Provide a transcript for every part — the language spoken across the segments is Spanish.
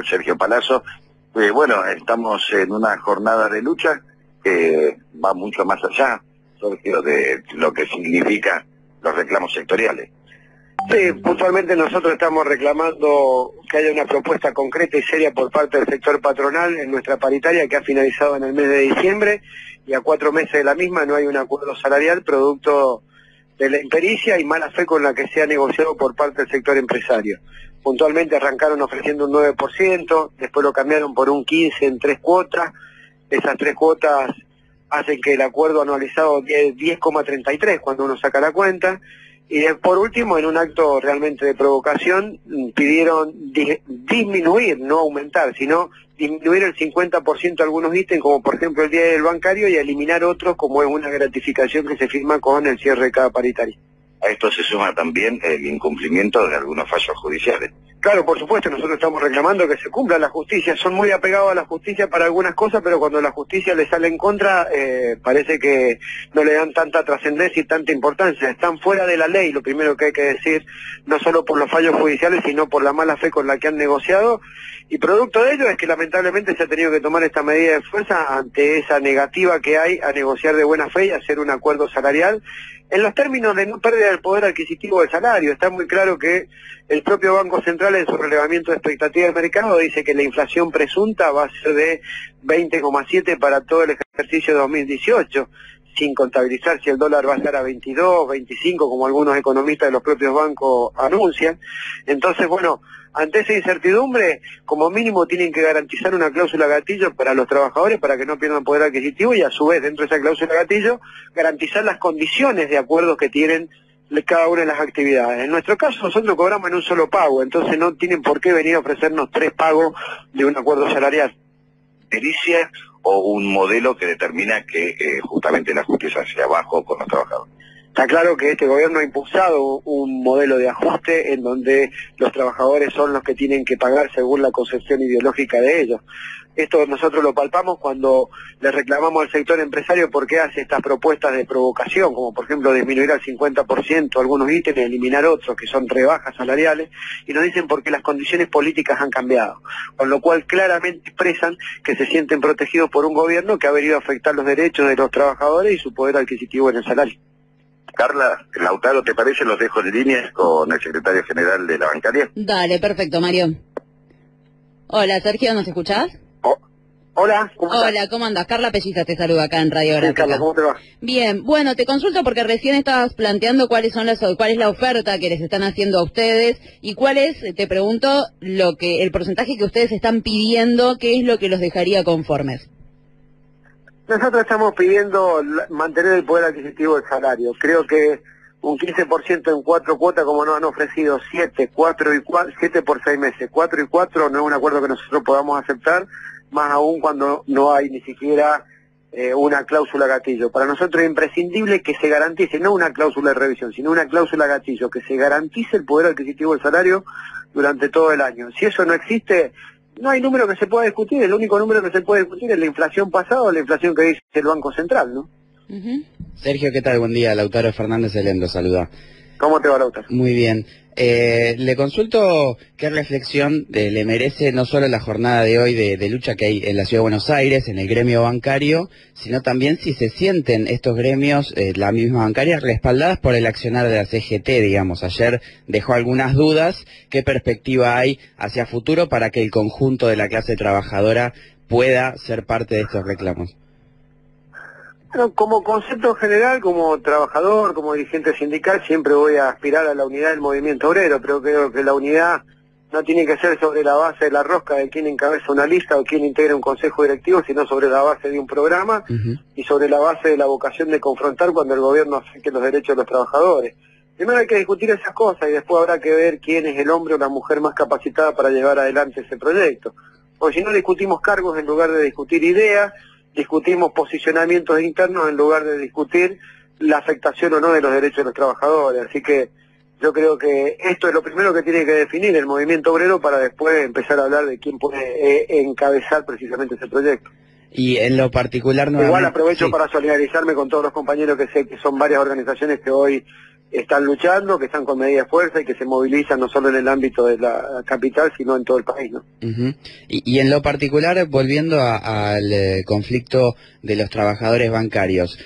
Sergio Palazzo. Bueno, estamos en una jornada de lucha que va mucho más allá, Sergio, de lo que significa los reclamos sectoriales. Sí, puntualmente nosotros estamos reclamando que haya una propuesta concreta y seria por parte del sector patronal en nuestra paritaria que ha finalizado en el mes de diciembre, y a 4 meses de la misma no hay un acuerdo salarial producto de la impericia y mala fe con la que se ha negociado por parte del sector empresario. Puntualmente arrancaron ofreciendo un 9%, después lo cambiaron por un 15% en 3 cuotas. Esas 3 cuotas hacen que el acuerdo anualizado es 10,33 cuando uno saca la cuenta. Y por último, en un acto realmente de provocación, pidieron disminuir, no aumentar, sino disminuir el 50% algunos ítems, como por ejemplo el día del bancario, y eliminar otros, como es una gratificación que se firma con el cierre de cada paritaria. A esto se suma también el incumplimiento de algunos fallos judiciales. Claro, por supuesto, nosotros estamos reclamando que se cumpla la justicia. Son muy apegados a la justicia para algunas cosas, pero cuando la justicia les sale en contra, parece que no le dan tanta trascendencia y tanta importancia. Están fuera de la ley, lo primero que hay que decir, no solo por los fallos judiciales, sino por la mala fe con la que han negociado. Y producto de ello es que lamentablemente se ha tenido que tomar esta medida de fuerza ante esa negativa que hay a negociar de buena fe y hacer un acuerdo salarial en los términos de no pérdida del poder adquisitivo del salario. Está muy claro que el propio Banco Central en su relevamiento de expectativa de mercado dice que la inflación presunta va a ser de 20,7 para todo el ejercicio de 2018, sin contabilizar si el dólar va a estar a 22, 25, como algunos economistas de los propios bancos anuncian. Entonces, bueno, ante esa incertidumbre, como mínimo tienen que garantizar una cláusula gatillo para los trabajadores para que no pierdan poder adquisitivo, y a su vez, dentro de esa cláusula gatillo, garantizar las condiciones de acuerdos que tienen cada una de las actividades. En nuestro caso, nosotros cobramos en un solo pago, entonces no tienen por qué venir a ofrecernos 3 pagos de un acuerdo salarial. Pericia o un modelo que determina que justamente la justicia hacia abajo con los trabajadores. Está claro que este gobierno ha impulsado un modelo de ajuste en donde los trabajadores son los que tienen que pagar según la concepción ideológica de ellos. Esto nosotros lo palpamos cuando le reclamamos al sector empresario por qué hace estas propuestas de provocación, como por ejemplo disminuir al 50% algunos ítems y eliminar otros que son rebajas salariales, y nos dicen porque las condiciones políticas han cambiado, con lo cual claramente expresan que se sienten protegidos por un gobierno que ha venido a afectar los derechos de los trabajadores y su poder adquisitivo en el salario. Carla, Lautaro, ¿te parece? Los dejo en línea con el secretario general de la bancaria. Dale, perfecto, Mario. Hola, Sergio, ¿nos escuchás? Hola, ¿cómo estás? Hola, ¿cómo andas? Carla Pelliza te saluda acá en Radio Gráfica. Sí, Carla, ¿cómo te va? Bien, bueno, te consulto porque recién estabas planteando cuál es la oferta que les están haciendo a ustedes y cuál es, te pregunto, el porcentaje que ustedes están pidiendo, qué es lo que los dejaría conformes. Nosotros estamos pidiendo mantener el poder adquisitivo del salario. Creo que un 15% en 4 cuotas, como nos han ofrecido 7 por 6 meses, 4 y 4 no es un acuerdo que nosotros podamos aceptar, más aún cuando no hay ni siquiera una cláusula gatillo. Para nosotros es imprescindible que se garantice, no una cláusula de revisión, sino una cláusula gatillo, que se garantice el poder adquisitivo del salario durante todo el año. Si eso no existe, no hay número que se pueda discutir. El único número que se puede discutir es la inflación pasada o la inflación que dice el Banco Central, ¿no? Sergio, ¿qué tal? Buen día. Lautaro Fernández Elendo saluda. ¿Cómo te va, Lautaro? Muy bien. Le consulto qué reflexión le merece no solo la jornada de hoy de lucha que hay en la Ciudad de Buenos Aires, en el gremio bancario, sino también si se sienten estos gremios, la misma bancaria, respaldadas por el accionar de la CGT, digamos. Ayer dejó algunas dudas. ¿Qué perspectiva hay hacia futuro para que el conjunto de la clase trabajadora pueda ser parte de estos reclamos? Bueno, como concepto general, como trabajador, como dirigente sindical, siempre voy a aspirar a la unidad del movimiento obrero, pero creo que la unidad no tiene que ser sobre la base de la rosca de quién encabeza una lista o quién integra un consejo directivo, sino sobre la base de un programa y sobre la base de la vocación de confrontar cuando el gobierno afecte los derechos de los trabajadores. Primero hay que discutir esas cosas y después habrá que ver quién es el hombre o la mujer más capacitada para llevar adelante ese proyecto. Porque si no discutimos cargos en lugar de discutir ideas, discutimos posicionamientos internos en lugar de discutir la afectación o no de los derechos de los trabajadores. Así que yo creo que esto es lo primero que tiene que definir el movimiento obrero para después empezar a hablar de quién puede encabezar precisamente ese proyecto. Y en lo particular... Igual aprovecho para solidarizarme con todos los compañeros que sé que son varias organizaciones que hoy están luchando, que están con medida de fuerza y que se movilizan no solo en el ámbito de la capital, sino en todo el país, ¿no? Y en lo particular, volviendo al conflicto de los trabajadores bancarios,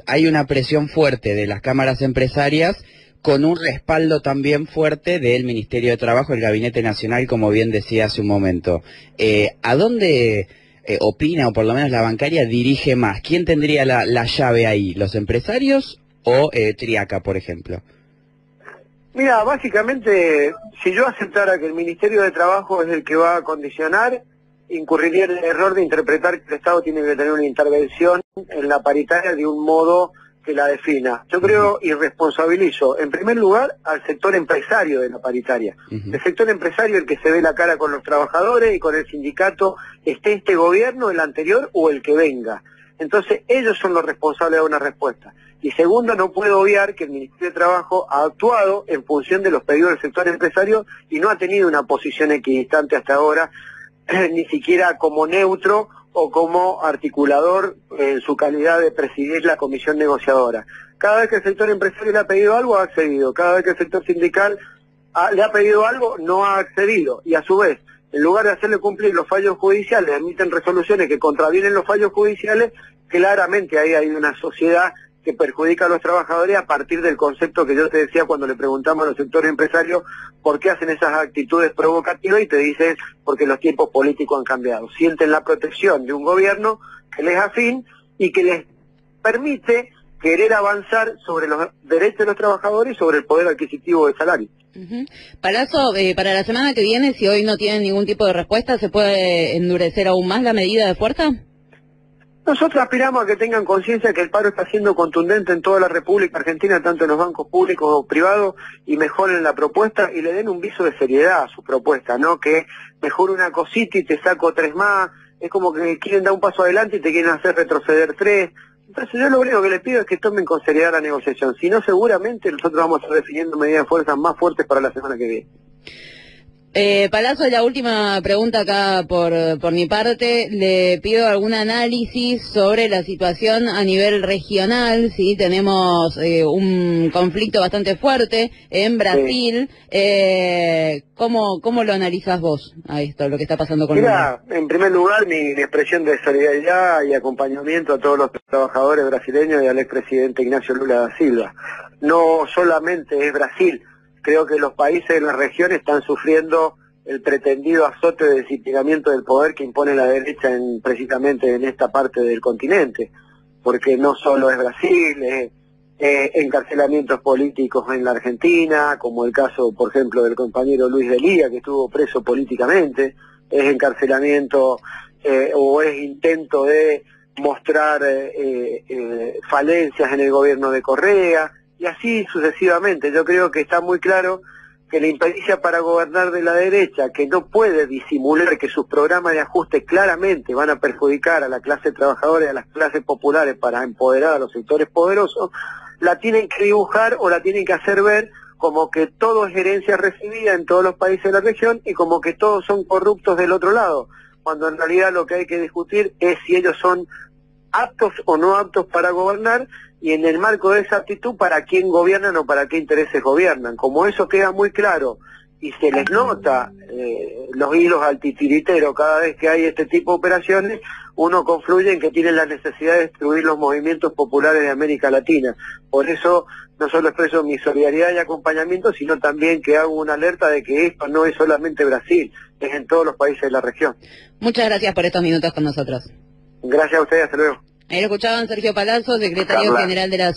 hay una presión fuerte de las cámaras empresarias con un respaldo también fuerte del Ministerio de Trabajo, el Gabinete Nacional, como bien decía hace un momento. ¿A dónde opina, o por lo menos la bancaria, dirige más? ¿Quién tendría la llave ahí? ¿Los empresarios o Triaca, por ejemplo? Mira, básicamente, si yo aceptara que el Ministerio de Trabajo es el que va a condicionar, incurriría en el error de interpretar que el Estado tiene que tener una intervención en la paritaria de un modo que la defina. Yo creo y responsabilizo, en primer lugar, al sector empresario de la paritaria. El sector empresario, el que se ve la cara con los trabajadores y con el sindicato, esté este gobierno, el anterior o el que venga. Entonces, ellos son los responsables de una respuesta. Y segundo, no puedo obviar que el Ministerio de Trabajo ha actuado en función de los pedidos del sector empresario y no ha tenido una posición equidistante hasta ahora, ni siquiera como neutro o como articulador en su calidad de presidir la comisión negociadora. Cada vez que el sector empresario le ha pedido algo, ha accedido. Cada vez que el sector sindical le ha pedido algo, no ha accedido. Y a su vez, en lugar de hacerle cumplir los fallos judiciales, emiten resoluciones que contravienen los fallos judiciales. Claramente ahí hay una sociedad que perjudica a los trabajadores a partir del concepto que yo te decía cuando le preguntamos a los sectores empresarios por qué hacen esas actitudes provocativas, y te dicen porque los tiempos políticos han cambiado. Sienten la protección de un gobierno que les afín y que les permite querer avanzar sobre los derechos de los trabajadores y sobre el poder adquisitivo del salario. Palazzo, para la semana que viene, si hoy no tienen ningún tipo de respuesta, ¿se puede endurecer aún más la medida de fuerza? Nosotros aspiramos a que tengan conciencia que el paro está siendo contundente en toda la República Argentina, tanto en los bancos públicos o privados, y mejoren la propuesta y le den un viso de seriedad a su propuesta, no que mejor una cosita y te saco 3 más. Es como que quieren dar un paso adelante y te quieren hacer retroceder 3. Entonces yo lo único que les pido es que tomen con seriedad la negociación, si no seguramente nosotros vamos a estar definiendo medidas de fuerza más fuertes para la semana que viene. Palazzo, la última pregunta acá por mi parte. Le pido algún análisis sobre la situación a nivel regional. Sí, tenemos un conflicto bastante fuerte en Brasil. Sí. ¿Cómo lo analizás vos a esto, lo que está pasando con Mira, en primer lugar, mi expresión de solidaridad y acompañamiento a todos los trabajadores brasileños y al expresidente Ignacio Lula da Silva. No solamente es Brasil. Creo que los países de la región están sufriendo el pretendido azote de disciplinamiento del poder que impone la derecha precisamente en esta parte del continente, porque no solo es Brasil, encarcelamientos políticos en la Argentina, como el caso, por ejemplo, del compañero Luis Delía, que estuvo preso políticamente, es encarcelamiento o es intento de mostrar falencias en el gobierno de Correa, y así sucesivamente. Yo creo que está muy claro que la impericia para gobernar de la derecha, que no puede disimular que sus programas de ajuste claramente van a perjudicar a la clase trabajadora y a las clases populares para empoderar a los sectores poderosos, la tienen que dibujar o la tienen que hacer ver como que todo es herencia recibida en todos los países de la región y como que todos son corruptos del otro lado, cuando en realidad lo que hay que discutir es si ellos son aptos o no aptos para gobernar, y en el marco de esa actitud para quién gobiernan o para qué intereses gobiernan. Como eso queda muy claro y se les nota los hilos al titiritero cada vez que hay este tipo de operaciones, uno confluye en que tienen la necesidad de destruir los movimientos populares de América Latina. Por eso no solo expreso mi solidaridad y acompañamiento, sino también que hago una alerta de que esto no es solamente Brasil, es en todos los países de la región. Muchas gracias por estos minutos con nosotros. Gracias a ustedes, hasta luego. Ahí lo escuchaban Sergio Palazzo, secretario general de la